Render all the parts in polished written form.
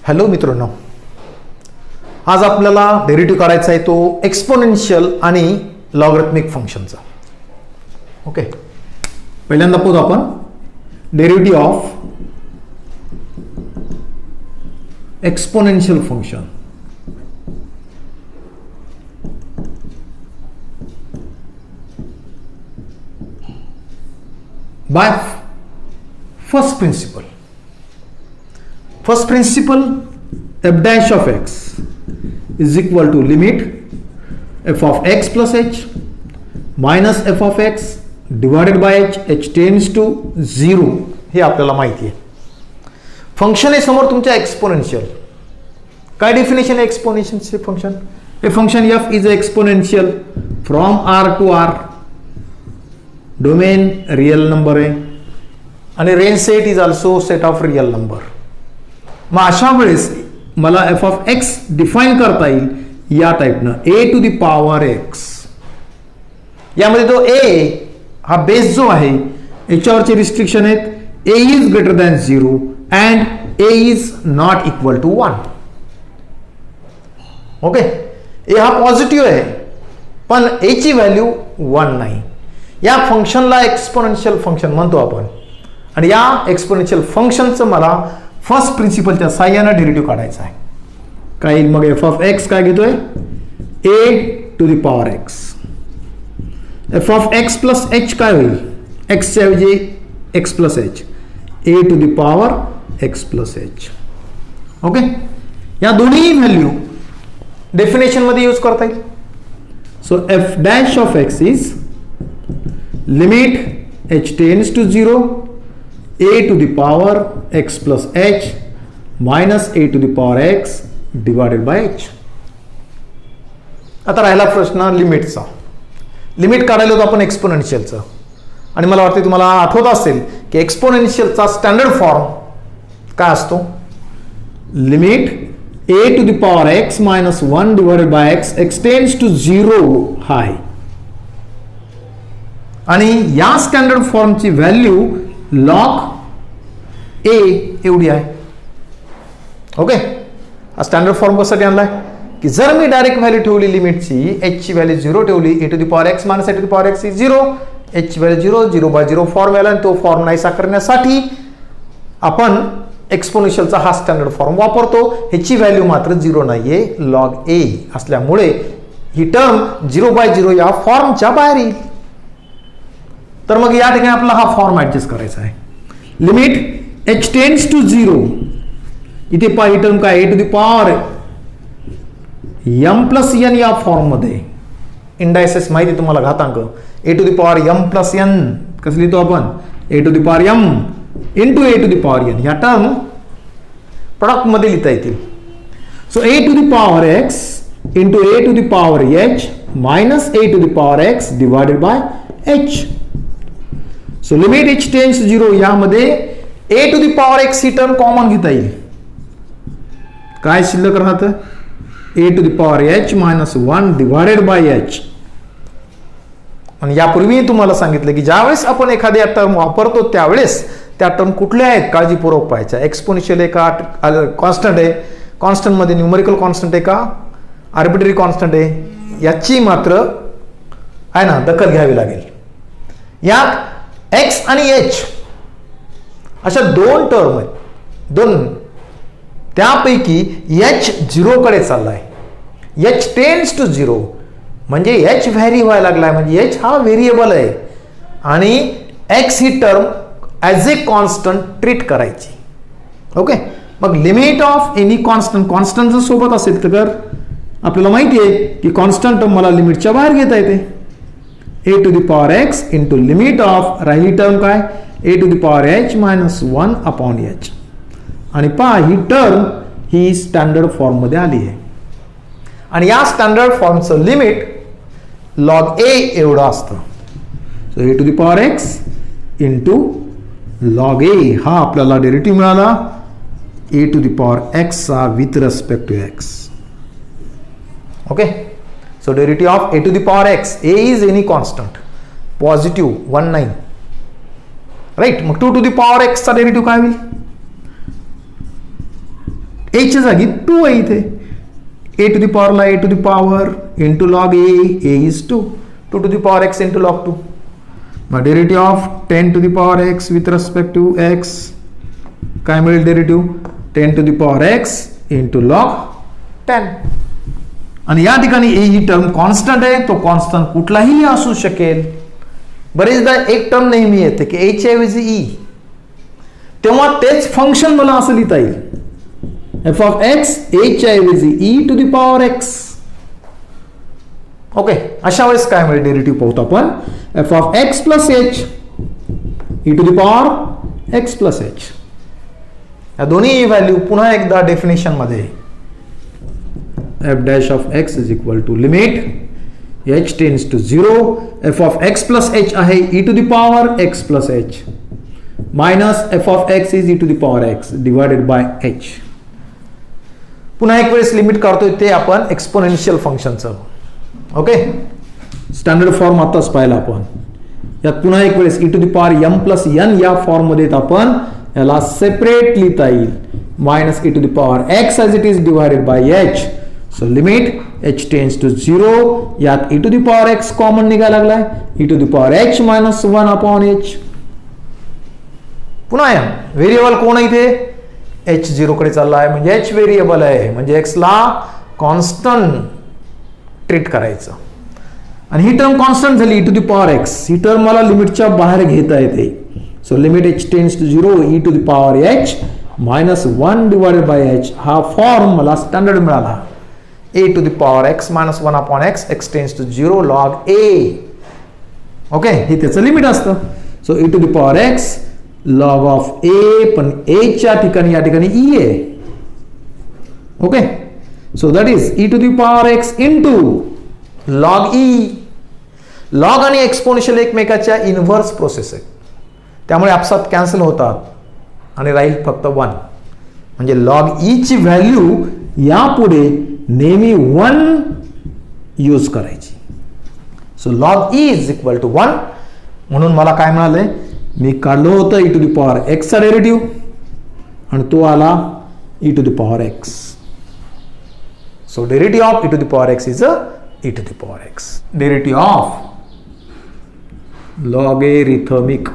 Hello मित्रांनो, आज आपल्याला डेरिव्हेटिव्ह करायचा आहे तो एक्सपोनेन्शियल आणि लॉगरिथमिक फंक्शनचा. ओके, पहिल्यांदा पाहू आपण derivative of exponential function. By first principle. First principle, f dash of x is equal to limit f of x plus h minus f of x divided by h tends to 0. हे आपल्याला माहिती आहे. Function आहे समोर तुमच्या exponential. काय definition आहे एक्सपोनेन्शियलचे फंक्शन? हे function f is exponential from r to r. Domain real number आहे आणि range set is also set of real number. मग अशा वेळेस मला एफ ऑफ एक्स डिफाईन करता येईल या टाईपनं, ए टू द पॉवर एक्स. यामध्ये तो ए हा बेस जो आहे याच्यावरचे रिस्ट्रिक्शन आहेत. A is greater than 0 and a is not equal to 1. Okay, a हा पॉझिटिव्ह आहे पण ए ची व्हॅल्यू 1 नाही. या फंक्शनला एक्सपोनेन्शियल फंक्शन म्हणतो आपण आणि या एक्सपोनेन्शियल फंक्शनचं मला फर्स्ट प्रिन्सिपलच्या साह्यानं डेरिव्हेटिव्ह काढायचा आहे. काय येईल मग? एफ ऑफ एक्स काय घेतोय? A to the power x. F of x plus h काय होईल? एक्सच्या ऐवजी x plus h, a to the power x plus h. Okay, या दोन्ही व्हॅल्यू डेफिनेशन मध्ये यूज करता येईल. So f dash of x is limit h tends to 0 a to the power x plus h minus a to the power x divided by h. आता राहिला प्रश्न लिमिटचा. Limit काढायला होतो आपण एक्सपोनेन्शियलचं आणि मला वाटतं तुम्हाला आठवत असेल की एक्सपोनेन्शियलचा स्टँडर्ड फॉर्म काय असतो? Limit a to the power x minus 1 divided by x extends to 0 हाय. आणि या स्टँडर्ड फॉर्मची व्हॅल्यू लॉग ए एवढी आहे. ओके, हा स्टँडर्ड फॉर्म कशासाठी आणलाय की जर मी डायरेक्ट व्हॅल्यू ठेवली लिमिटची, एच ची व्हॅल्यू 0 ठेवली, a to the power x minus a to the power x is 0, h ची व्हॅल्यू 0, 0/0 फॉर्म आला आणि तो फॉर्म नाहीसा करण्यासाठी आपण एक्सपोनेन्शियलचा हा स्टँडर्ड फॉर्म वापरतो. ह्याची व्हॅल्यू मात्र 0 नाहीये, लॉग ए असल्यामुळे ही टर्म 0/0 या फॉर्मच्या बाहेर येईल. तर मग या ठिकाणी आपल्याला हा फॉर्म ऍडजस्ट करायचा आहे. Limit h tends to 0. इथे ही टर्म काय? A to the power m plus n या फॉर्म मध्ये. इंडायसेस माहिती तुम्हाला घातांक. A to the power m plus n कसं लिहितो आपण? A to the power m into a to the power n. या टर्म प्रोडक्ट मध्ये लिहिता येतील. So a to the power x into a to the power h minus a to the power x divided by h. So limit h tends 0 यामध्ये a to the power x ही term common घेता येईल. काय शिल्लक राहतं? A to the power h minus 1 divided by h. आणि यापूर्वी तुम्हाला सांगितलं की ज्यावेळेस आपण एखाद्या टर्म वापरतो त्यावेळेस त्या टर्म कुठल्या आहेत काळजीपूर्वक पाहायच्या. एक्सपोनेन्शियल आहे का कॉन्स्टंट आहे? कॉन्स्टंट मध्ये न्यूमेरिकल कॉन्स्टंट आहे का आर्बिट्ररी कॉन्स्टंट आहे? याची मात्र आहे ना दखल घ्यावी लागेल. यात एक्स आणि एच अशा दोन टर्म आहेत. दोन त्यापैकी एच 0 कडे चाललाय. एच टेन्स टू 0 म्हणजे एच व्हॅरी व्हायला लागलाय, म्हणजे एच हा व्हेरिएबल आहे आणि एक्स ही टर्म ॲज ए कॉन्स्टंट ट्रीट करायची. ओके, मग limit of any constant, constant जर सोबत असेल तर आपल्याला माहिती आहे की कॉन्स्टंट टर्म मला लिमिटच्या बाहेर घेता येते. A to the power x into limit of राहिली टर्म काय? A to the power h minus 1 upon h. आणि पहा ही टर्म ही स्टँडर्ड फॉर्म मध्ये आली आहे आणि या स्टँडर्ड फॉर्मचं लिमिट लॉग ए एवढं असतं. So a to the power x into log a हा आपल्याला डेरिव्हेटिव्ह मिळाला a to the power x चा with respect to x. Okay, so derivative of a to the power x, a is any constant, positive 1 9, right? मग 2 to the power x चा derivative काय होईल? एच्या जागी 2 आहे इथे. ए टू दी पॉवरला a to the power into log a is 2 to the power x into log 2. मग derivative of 10 to the power x with respect to x काय मिळेल derivative 10 to the power x into log 10. आणि या ठिकाणी ए ही term constant आहे, तो constant कुठलाही असू शकेल. बरेचदा एक टर्म नेहमी येते की ए च्या ऐवजी ई, तेव्हा तेच फंक्शन मला असं लिहिता येईल एफ ऑफ एक्स ए च्या ऐवजी e to the power x. Okay, अशा वेळेस काय मिळेल डेरिव्हेटिव्ह पाहतो आपण. F of x plus h e to the power x plus h. या दोन्ही व्हॅल्यू पुन्हा एकदा डेफिनेशन मध्ये f dash of x is equal to limit h tends to 0 f of x plus h आहे e to the power x plus h minus f of x is e to the power x divided by h. पुन्हा एक वेळेस limit काढतोय ते आपण exponential फंक्शनचं. Okay, standard form आताच पाहिला आपण. यात पुन्हा एक वेळेस e to the power m plus n या फॉर्म मध्ये आपण याला सेपरेट लिहिता येईल minus e to the power x as it is divided by h. So limit h tends to 0. यात e to the power x common निघायला लागलाय e to the power h minus 1 upon H. पुन्हा M variable कोण आहे इथे H 0 कडे चालला आहे म्हणजे एच व्हेरिएबल आहे म्हणजे एक्स ला कॉन्स्टंट ट्रीट करायचं. आणि ही टर्म कॉन्स्टंट झाली e to the power x. ही टर्म मला लिमिटच्या बाहेर घेता येते. So limit h tends to 0 e to the power h minus 1 divided by h. हा फॉर्म मला स्टँडर्ड मिळाला a to the power x minus 1 upon x x tends to 0 log a. Okay, हे त्याचं लिमिट असतं. So e to the power x log of ए, पण a च्या ठिकाणी या ठिकाणी ई आहे. Okay, so that is e to the power x into log e. Log आणि एक्सपोनेन्शियल एकमेकाच्या इनव्हर्स प्रोसेस आहे, त्यामुळे आपसात कॅन्सल होतात आणि राहील फक्त 1. म्हणजे लॉग ई ची व्हॅल्यू यापुढे नेहमी 1 यूज करायची. So log e is equal to 1. म्हणून मला काय मिळालंय, मी काढलं होतं ई टू दी पॉवर एक्सचा डेरिव्हेटिव्ह आणि तो आला e to the power x. So derivative of e to the power x is e to the power x. Derivative of logarithmic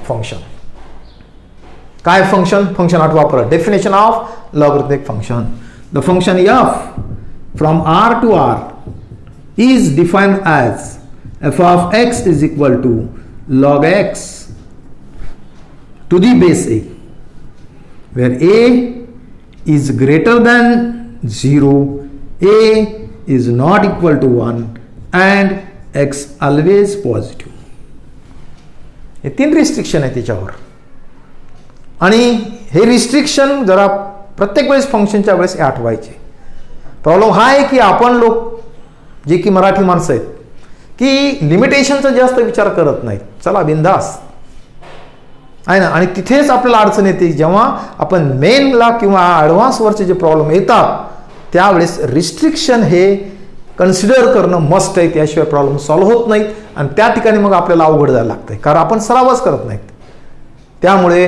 function. काय फंक्शन आठवा परत. Definition of logarithmic function. The function f from R to R is defined as f of x is equal to log x to the base a, where a is greater than 0, a is not equal to 1 and x always positive. हे 3 restriction आहे त्याच्यावर. आणि हे restriction जरा प्रत्येक वेळेस फंक्शनच्या वेळेस आठवायचे. प्रॉब्लेम हा आहे की आपण लोक जे की मराठी माणसं आहेत की लिमिटेशनचा जास्त विचार करत नाहीत. चला बिंदास आहे ना. आणि तिथेच आपल्याला अडचण येते जेव्हा आपण मेनला किंवा ॲडव्हान्सवरचे जे प्रॉब्लेम येतात त्यावेळेस रिस्ट्रिक्शन हे कन्सिडर करणं मस्ट आहे. त्याशिवाय प्रॉब्लेम सॉल्व्ह होत नाहीत आणि त्या ठिकाणी मग आपल्याला अवघड जायला लागतंय कारण आपण सरावच करत नाहीत. त्यामुळे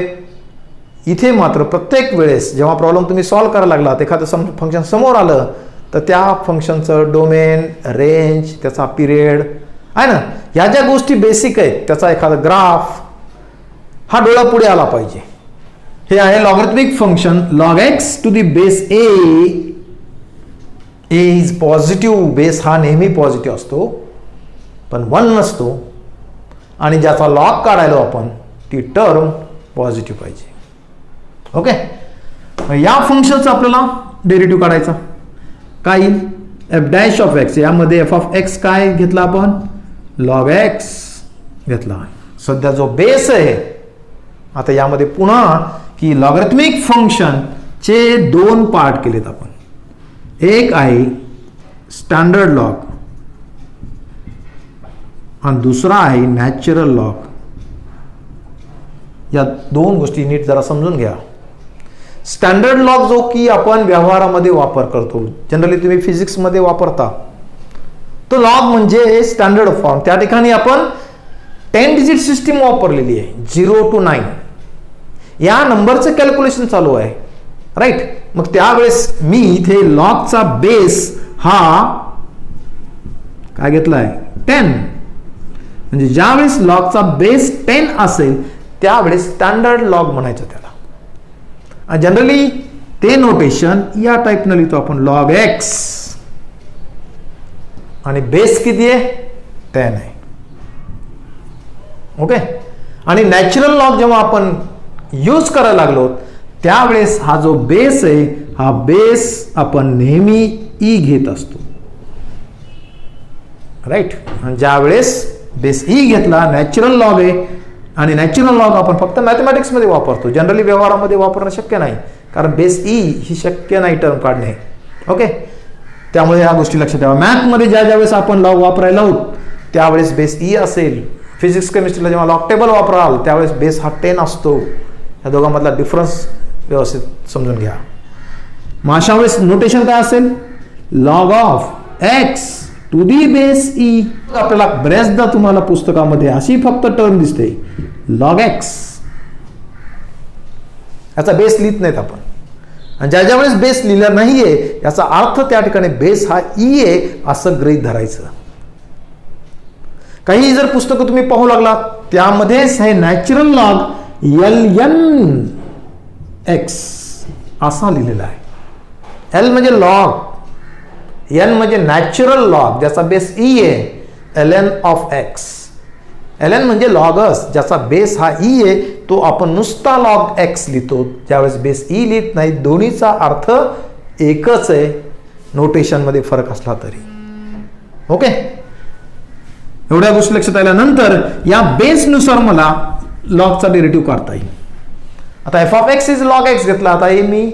इथे मात्र प्रत्येक वेळेस जेव्हा प्रॉब्लेम तुम्ही सॉल्व्ह करायला लागलात एखादं फंक्शन समोर आलं तर त्या फंक्शनचं डोमेन रेंज त्याचा पिरियड आहे ना ह्या ज्या गोष्टी बेसिक आहेत त्याचा एखादा ग्राफ हा डोळा पुढे आला पाहिजे. हे आहे logarithmic function log x to the base a. A is positive. Base हा नेहमी पॉझिटिव्ह असतो पण 1 नसतो आणि ज्याचा लॉग काढायलो आपण ती टर्म पॉझिटिव्ह पाहिजे. ओके, या फंक्शनचा आपल्याला डेरिव्हेटिव्ह काढायचा. काय येईल एफ डॅश ऑफ एक्स. यामध्ये एफ ऑफ एक्स काय घेतला आपण लॉग एक्स घेतला. सध्या जो बेस आहे आता यामध्ये पुन्हा की लॉगरिथमिक फंक्शनचे 2 पार्ट केलेत आपण. एक आहे स्टँडर्ड लॉग आणि दुसरा आहे नॅचरल लॉग. या 2 गोष्टी नीट जरा समजून घ्या. स्टँडर्ड लॉग जो की आपण व्यवहारामध्ये वापर करतो जनरली तुम्ही फिजिक्समध्ये वापरता तो लॉग म्हणजे स्टँडर्ड फॉर्म. त्या ठिकाणी आपण 10 डिजिट सिस्टीम वापरलेली आहे 0 to 9. या नंबरचं कॅल्क्युलेशन चालू आहे, राईट. मग त्यावेळेस मी इथे लॉगचा बेस हा काय घेतलाय 10. म्हणजे ज्यावेळेस लॉगचा बेस 10 असेल त्यावेळेस स्टँडर्ड लॉग म्हणायचं त्याला. जनरली ते नोटेशन या टाईपनं लिहितो आपण, लॉग एक्स आणि बेस किती आहे 10 आहे. ओके. आणि नॅचरल लॉग जेव्हा आपण यूज करायला लागलो त्यावेळेस हा जो बेस आहे हा बेस आपण नेहमी ई घेत असतो, राईट. आणि ज्यावेळेस बेस ई घेतला नॅचरल लॉग आहे, आणि नॅचरल लॉग आपण फक्त मॅथमॅटिक्समध्ये वापरतो, जनरली व्यवहारामध्ये वापरणं शक्य नाही, कारण बेस ई ही शक्य नाही टर्म काढणे. ओके. त्यामुळे या गोष्टी लक्षात ठेवा. मॅथमध्ये ज्यावेळेस आपण लॉग वापरायला आहोत त्यावेळेस बेस ई असेल. फिजिक्स केमिस्ट्रीला जेव्हा लॉग टेबल वापराल त्यावेळेस बेस हा 10 असतो. या दोघांमधला डिफरन्स व्यवस्थित समजून घ्या. मग अशा वेळेस नोटेशन काय असेल, log of x to the base e. आपल्याला बऱ्याचदा तुम्हाला पुस्तकामध्ये अशी फक्त टर्म दिसते लॉग एक्स, याचा बेस लिहित नाहीत आपण. आणि ज्या वेळेस बेस लिहिला नाहीये याचा अर्थ त्या ठिकाणी बेस हा ई आहे असं गृहीत धरायचं. काही जर पुस्तकं तुम्ही पाहू लागला त्यामध्येच हे नॅचरल लॉग LN एक्स असा लिहिलेला आहे. एल म्हणजे लॉग, एन म्हणजे नॅचरल लॉग ज्याचा बेस ई आहे, LN ऑफ एक्स. LN म्हणजे लॉगस ज्याचा बेस हा ई आहे, तो आपण नुसता लॉग एक्स लिहितो ज्यावेळेस बेस ई लिहित नाही. दोन्हीचा अर्थ एकच आहे, नोटेशनमध्ये फरक असला तरी. ओके. एवढ्या गोष्टी लक्षात आल्यानंतर या बेसनुसार मला लॉगचा डेरिव्हेटिव्ह काढता येईल. आता F of x is log x घेतला, आता हे मी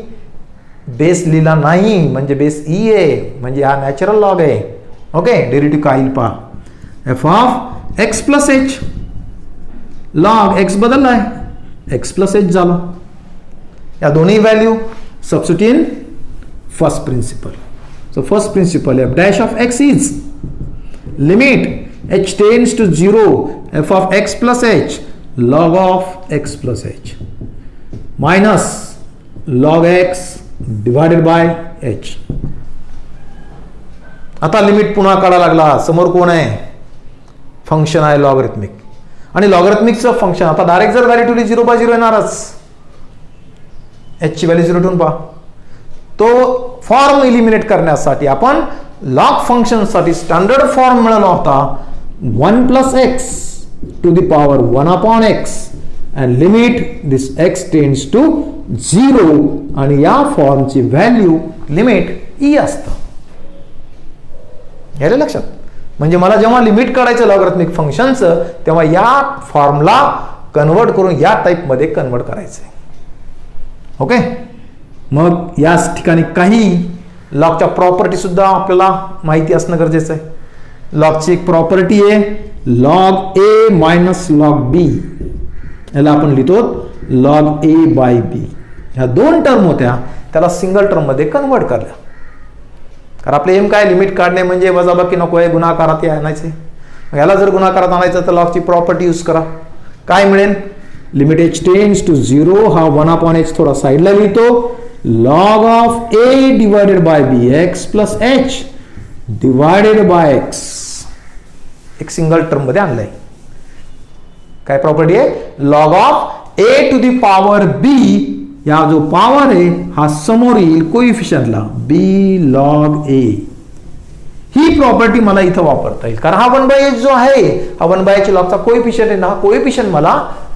बेस लिहिला नाही म्हणजे बेस ई आहे, म्हणजे हा नॅचरल लॉग आहे. ओके. डेरिव्हेटिव्ह काय येईल पहा, f of x plus h, log x बदललाय एक्स प्लस एच झाला. या दोन्ही value substitute in first principle. So first principle f dash of x is limit h tends to 0 f of x plus h log of x plus h minus log x divided by h. आता limit पुन्हा काढा लागला. समोर कोण आहे, function आहे logarithmic, आणि लॉगरिथमिकचं function आता डायरेक्ट जर व्हॅल्यू ठेवली 0/0 येणारच. h ची व्हॅल्यू 0 ठेवून पहा. तो फॉर्म इलिमिनेट करण्यासाठी आपण लॉग फंक्शन साठी स्टँडर्ड फॉर्म मिळाला होता 1 plus x to the power 1 upon x and limit this x tends to 0, आणि या फॉर्मची व्हॅल्यू लिमिट ई असतं. याला लक्षात. म्हणजे मला जेव्हा लिमिट काढायचं लॉगरिथमिक फंक्शनचं तेव्हा या फॉर्मला कन्वर्ट करून या टाईपमध्ये कन्वर्ट करायचंय. ओके. मग या ठिकाणी काही लॉगच्या प्रॉपर्टी सुद्धा आपल्याला माहिती असणं गरजेचं आहे. लॉगची एक प्रॉपर्टी आहे लॉग ए मायनस लॉग बी, याला आपण लिहितो लॉग ए बाय बी. ह्या दोन टर्म होत्या त्याला सिंगल टर्म मध्ये कन्वर्ट करल्या. कारण आपले एम काय, लिमिट काढणे म्हणजे वजाबाकी नको आहे, गुणाकारात आणायचे. याला जर गुणाकारात आणायचं तर लॉगची प्रॉपर्टी यूज करा. काय मिळेल, लिमिट एच टेंड्स टू 0 हा 1 अपॉन एच थोडा साईडला लिहितो, log of a divided by b x plus h divided by x. एक सिंगल टर्म मध्ये आणलंय. काय प्रॉपर्टी आहे, log of a to the power b, या जो पॉवर आहे हा समोर येईल कोइफिशियंटला बी लॉग ए. ही प्रॉपर्टी मला इथं वापरता येईल कारण हा 1/h जो आहे हा 1/h लॉगचा कोइफिशियंट आहे ना, हा कोइफिशियंट मला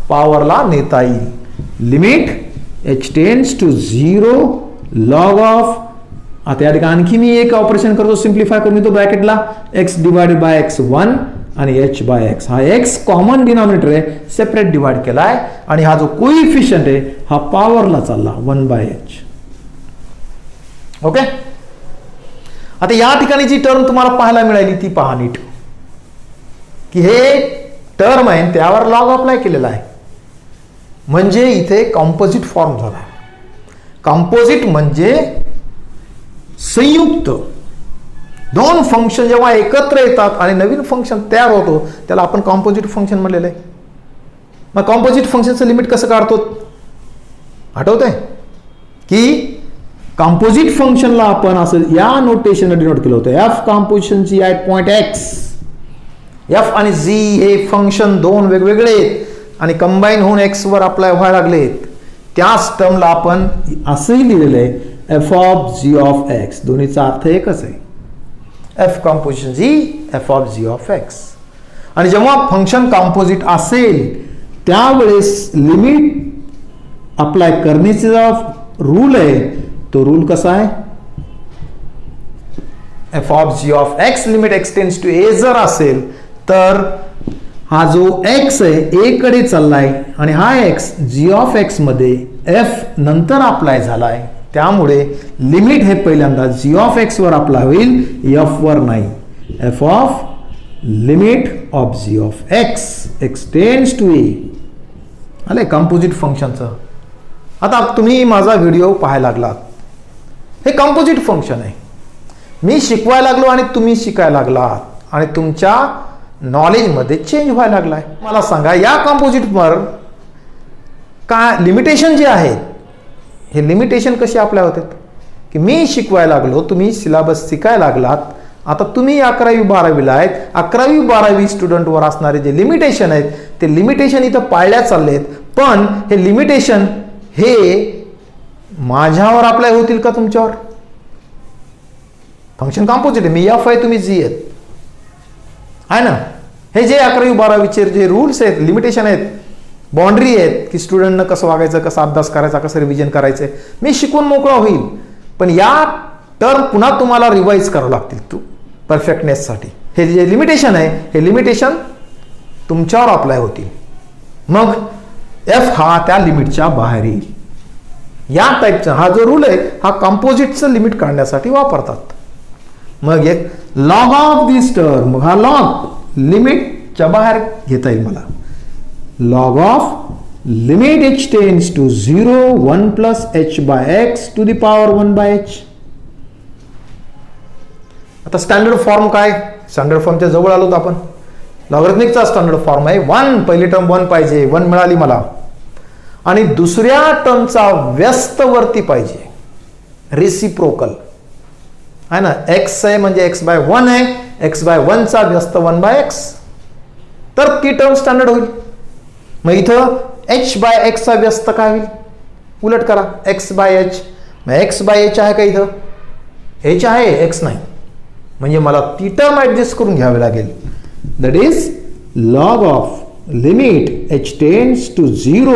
पॉवरला नेता येईल. Limit h tends to 0 log of, आता या ठिकाणी आणखी मी एक ऑपरेशन करतो, सिम्प्लिफाय करून तो ब्रॅकेटला x डिवाइडेड बाय x 1 आणि h बाय x. हा x कॉमन डिनॉमिनेटर आहे, सेपरेट डिवाइड केलाय, आणि हा जो कोइफिशियंट आहे हा पॉवरला चालला 1/h. ओके. आता या ठिकाणी जी टर्म तुम्हाला पाहायला मिळाली ती पहा नीट, की हे टर्म आहे त्यावर लॉग अप्लाय केलेला आहे, म्हणजे इथे कॉम्पोजिट फॉर्म झाला. कॉम्पोजिट म्हणजे संयुक्त. दोन फंक्शन जेव्हा एकत्र येतात आणि नवीन फंक्शन तयार होतो त्याला आपण कॉम्पोजिट फंक्शन म्हणलेलं आहे. मग कॉम्पोजिट फंक्शनचं लिमिट कसं काढतो, आठवतंय की कंपोजिट फंक्शनला आपण असं या नोटेशन डिनोट केलं होतं, f composition g at point x. F आणि झी हे फंक्शन दोन वेगवेगळे आहेत आणि कंबाईन होऊन एक्स वर अप्लाय व्हायला लागलेत. त्याच टर्मला आपण असंही लिहिलेलं आहे f of g of x. दोन्हीचा अर्थ एकच आहे, f composition g f of g of x. आणि जेव्हा फंक्शन कंपोजिट असेल त्यावेळेस लिमिट अप्लाय करण्याचा रूल आहे तो रूल कसा आहे, f of g of x limit x tends to a जर असेल तर हा जो एक्स आहे ए कडे चाललाय आणि हा एक्स जी ऑफ एक्स मध्ये एफ नंतर अप्लाय झालाय, त्यामुळे लिमिट हे पहिल्यांदा जी ऑफ एक्स वर अप्लाय होईल, एफ वर नाही. F of limit of g of x x tends to a आले कंपोजिट फंक्शनचं. आता तुम्ही माझा व्हिडिओ पाहायला लागलात, हे कंपोजिट फंक्शन आहे. मी शिकवायला लागलो आणि तुम्ही शिकायला लागलात आणि तुमच्या नॉलेजमध्ये चेंज व्हायला लागलाय. मला सांगा या कंपोजिटवर काय लिमिटेशन जे आहेत, हे लिमिटेशन कसे अप्लाय होतात की मी शिकवायला लागलो, तुम्ही सिलेबस शिकायला लागलात, आता तुम्ही 11वी 12वीला आहेत, 11वी 12वी स्टुडंटवर असणारे जे लिमिटेशन आहेत ते लिमिटेशन इथं पाळल्या चाललेत. पण हे लिमिटेशन हे माझ्यावर अप्लाय होतील का तुमच्यावर? फंक्शन कंपोजिट आहे, मी एफ आहे तुम्ही जी आहेत आहे ना. हे जे 11वी 12वीचे जे रूल्स आहेत, लिमिटेशन आहेत, बाउंड्री आहेत की स्टुडंटनं कसं वागायचं, कसा अभ्यास करायचा, कसं रिव्हिजन करायचं, मी शिकून मोकळा होईल. पण या टर्म पुन्हा तुम्हाला रिवाइज करावं लागतील तू परफेक्टनेससाठी. हे जे लिमिटेशन आहे हे लिमिटेशन तुमच्यावर अप्लाय होतील. मग एफ हा त्या लिमिटच्या बाहेर येईल. या टाईपचा हा जो रूल आहे हा कंपोजिटचं लिमिट काढण्यासाठी वापरतात. मग एक लॉग ऑफ दिस टर्म, मग हा लॉग लिमिटच्या बाहेर घेता येईल मला. Log of limit h tends to 0 1 plus h by x to the power 1 by h. आता स्टँडर्ड फॉर्म काय, स्टँडर्ड फॉर्मच्या जवळ आलो आपण. लॉगरिथमिकचा स्टँडर्ड फॉर्म आहे 1, पहिली टर्म 1 पाहिजे, 1 मिळाली मला, आणि दुसऱ्या टर्मचा व्यस्त वरती पाहिजे, रेसिप्रोकल आहे ना. x आहे म्हणजे x बाय 1 आहे, x बाय 1 चा व्यस्त 1 बाय x, तर ती टर्म स्टँडर्ड होईल. मग इथं h बाय x चा व्यस्त काय होईल, उलट करा, x बाय h. मग x बाय h आहे का इथं, h आहे x नाही, म्हणजे मला ती टर्म ऍडजस्ट करून घ्यावी लागेल. That is log of limit h tends to 0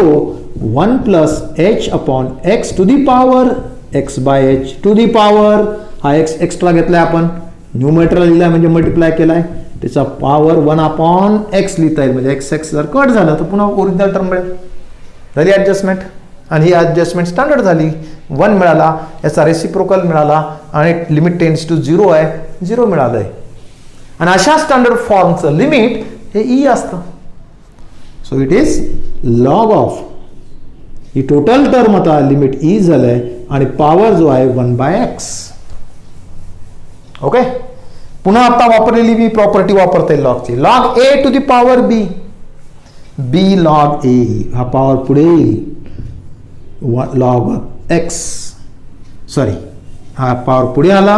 1 plus h upon x to the power x by h to the power, हा x एक्स्ट्रा घेतलाय आपण, न्यूमरेटरला लिहिलाय म्हणजे मल्टिप्लाय केलाय, त्याचा पॉवर 1 अपॉन x लिहिता येईल. म्हणजे x जर कट झालं तर पुन्हा ओरिजिनल टर्म मिळेल. झाली ऍडजस्टमेंट, आणि ही ऍडजस्टमेंट स्टँडर्ड झाली. 1 मिळाला, याचा रेसिप्रोकल मिळाला, आणि लिमिट टेन्स टू 0 आहे, 0 मिळालंय. आणि अशा स्टँडर्ड फॉर्मचं लिमिट हे ई असतं. So it is log of, he total term आता लिमिट ई झालंय आणि पॉवर जो आहे 1 बाय एक्स. ओके, पुन्हा आता वापरलेली मी प्रॉपर्टी वापरते लॉगची. Log a to the power b, b log a, हा पॉवर पुढे येईल लॉग एक्स, सॉरी हा पॉवर पुढे आला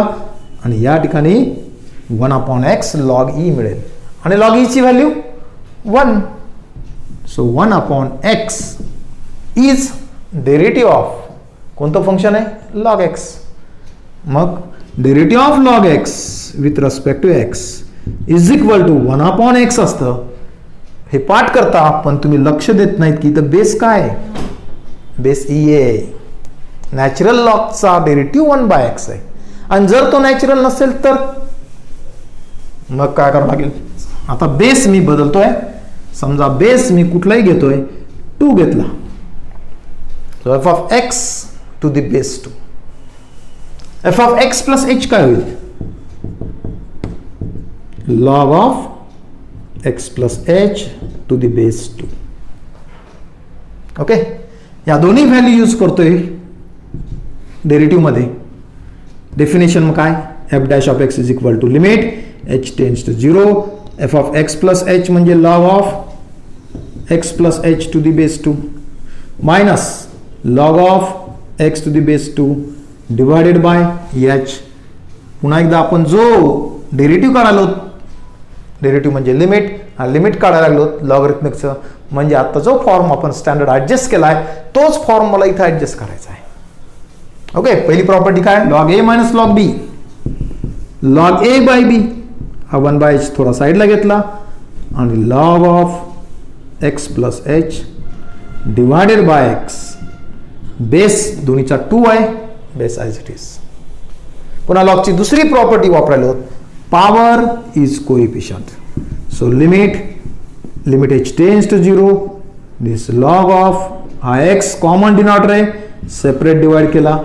आणि या ठिकाणी 1 अपॉन एक्स लॉग ई मिळेल, आणि लॉग ई ची value 1. So 1 upon x is derivative of कोणतं फंक्शन आहे, लॉग एक्स. मग derivative of log x with respect to x is equal to 1 upon x असतं. हे पाठ करता पण तुम्ही लक्ष देत नाहीत की इथं बेस काय आहे, बेस ई आहे. नॅचरल लॉगचा डेरिव्हेटिव्ह 1 बाय एक्स आहे, आणि जर तो नॅचरल नसेल तर मग काय करावं लागेल. आता बेस मी बदलतोय, समजा बेस मी कुठलाही घेतोय, 2 घेतला, so f of x to the base 2. f of x plus h काय होईल, log of x plus h to the base 2. Okay, या दोन्ही व्हॅल्यू यूज करतोय डेरिव्हेटिव्ह मध्ये. डेफिनेशन काय, f dash of x is equal to limit h tends to 0, f of x plus h म्हणजे log of x plus h to the base 2 minus log of x to the base 2 divided by h. पुन्हा एकदा आपण जो derivative काढालो, derivative म्हणजे limit काढायला लागलो लॉगरिथमिकचं, म्हणजे आता जो फॉर्म आपण स्टँडर्ड ऍडजस्ट केलाय तोच फॉर्म मला इथं ऍडजस्ट करायचा आहे. ओके, पहिली प्रॉपर्टी काय, लॉग ए मायनस लॉग बी. लॉग ए बाय बी हा 1/h थोडा साईडला घेतला आणि log of x plus h divided by x. Base दोन्हीचा 2 आहे, बेस ॲज इट इज. पुन्हा लॉगची दुसरी प्रॉपर्टी वापरायला होत, power is coefficient. So limit h tends to 0, this log of हा x कॉमन डिनॉमिनेटर आहे, सेपरेट डिवाइड केला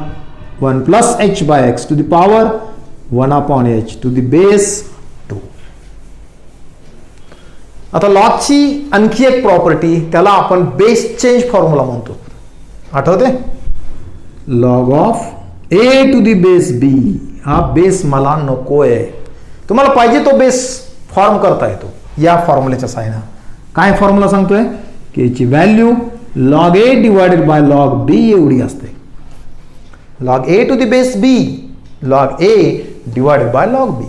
1 plus h by x to the power 1 upon h to the base 2. आता लॉगची आणखी एक प्रॉपर्टी, त्याला आपण बेस चेंज फॉर्म्युला म्हणतो. आठवते, log of a to the base b. हा बेस मला नको आहे, तुम्हाला पाहिजे तो बेस फॉर्म करता येतो या फॉर्म्युलेच्या साहाय्याने. काय फॉर्म्युला सांगतोय की याची value log a divided by log b एवढी असते. Log a to the base b, log a divided by log b.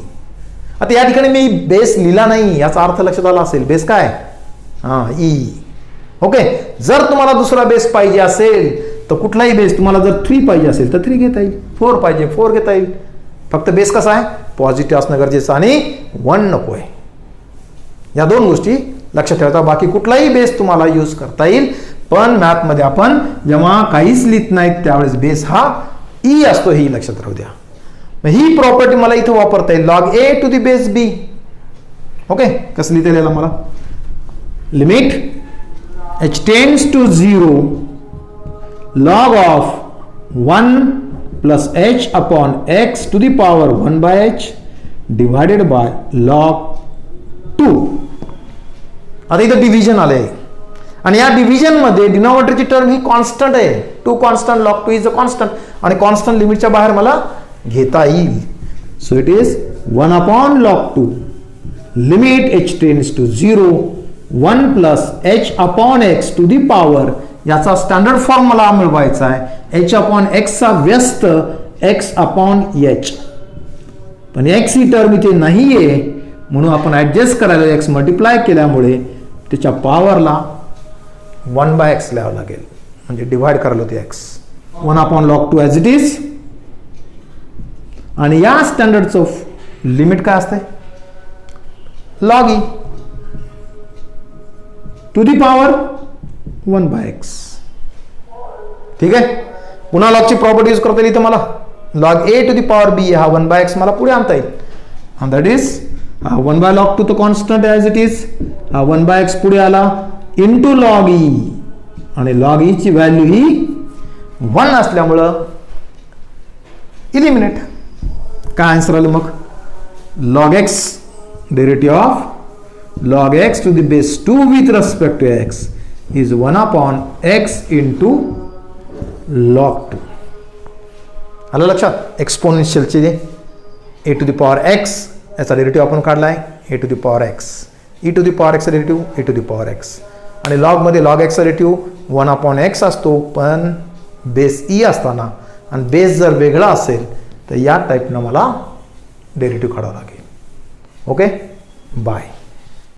आता या ठिकाणी मी बेस लिहिला नाही, याचा अर्थ लक्षात आला असेल. बेस काय, ई. ओके, जर तुम्हाला दुसरा बेस पाहिजे असेल तर कुठलाही बेस, तुम्हाला जर 3 पाहिजे असेल तर 3 घेता येईल, 4 पाहिजे 4 घेता येईल. फक्त बेस कसा आहे, पॉझिटिव्ह असणं गरजेचं आणि 1 नको आहे. या 2 गोष्टी लक्षात ठेवता. बाकी कुठलाही बेस तुम्हाला यूज करता येईल, पण मॅथमध्ये आपण जेव्हा काहीच लिहित नाहीत त्यावेळेस बेस हा ई असतो, ही लक्षात राहू द्या. ही प्रॉपर्टी मला इथं वापरता येईल, log a to the base b. Okay, कसं लिहिता येईल मला, limit h tends to 0 log of 1 plus h upon x to the power 1 by h divided by log 2. आता इथं डिव्हिजन आलंय आणि या डिव्हिजन मध्ये डिनॉमिनेटरची टर्म ही कॉन्स्टंट आहे. 2 constant, log 2 is a constant, आणि कॉन्स्टंट लिमिटच्या बाहेर मला घेता येईल. So it is 1 upon log 2 limit h tends to 0 1 plus h upon x to the power. याचा स्टँडर्ड फॉर्म मला मिळवायचा आहे, h अपॉन x चा व्यस्त x अपॉन h. पण x ही टर्म इथे नाहीये म्हणून आपण ऍडजस्ट करायला x मल्टिप्लाय केल्यामुळे त्याच्या पॉवरला 1 बाय x लिहावं लागेल, म्हणजे डिवाइड करायला होते x. 1 upon log 2 as it is. आणि या स्टँडर्डचं लिमिट काय असते, log e to the power 1 by x. ठीक आहे, पुन्हा लॉगची प्रॉपर्टी यूज करता येईल. इथं मला log a to the power b हा 1 बाय x मला पुढे आणता येईल, and that is 1 by log 2 तो constant as it is, 1 by x पुढे आला इंटू लॉग ई, आणि लॉग ई ची व्हॅल्यू ही 1 असल्यामुळं इलिमिनेट. काय आन्सर आलं मग, log x derivative of log x to the base 2 with respect to x is 1 upon x into log 2. आलं लक्षात, एक्सपोनेन्शियलचे a to the power x याचा डेरिव्हेटिव्ह आपण काढलाय, a to the power x, e to the power x चा derivative a to the power x, आणि log मध्ये log x चा derivative 1 upon x असतो, पण बेस e असताना, आणि बेस जर वेगळा असेल तर या टाईपनं मला डेरिव्हेटिव्ह काढावं लागेल. Okay, bye.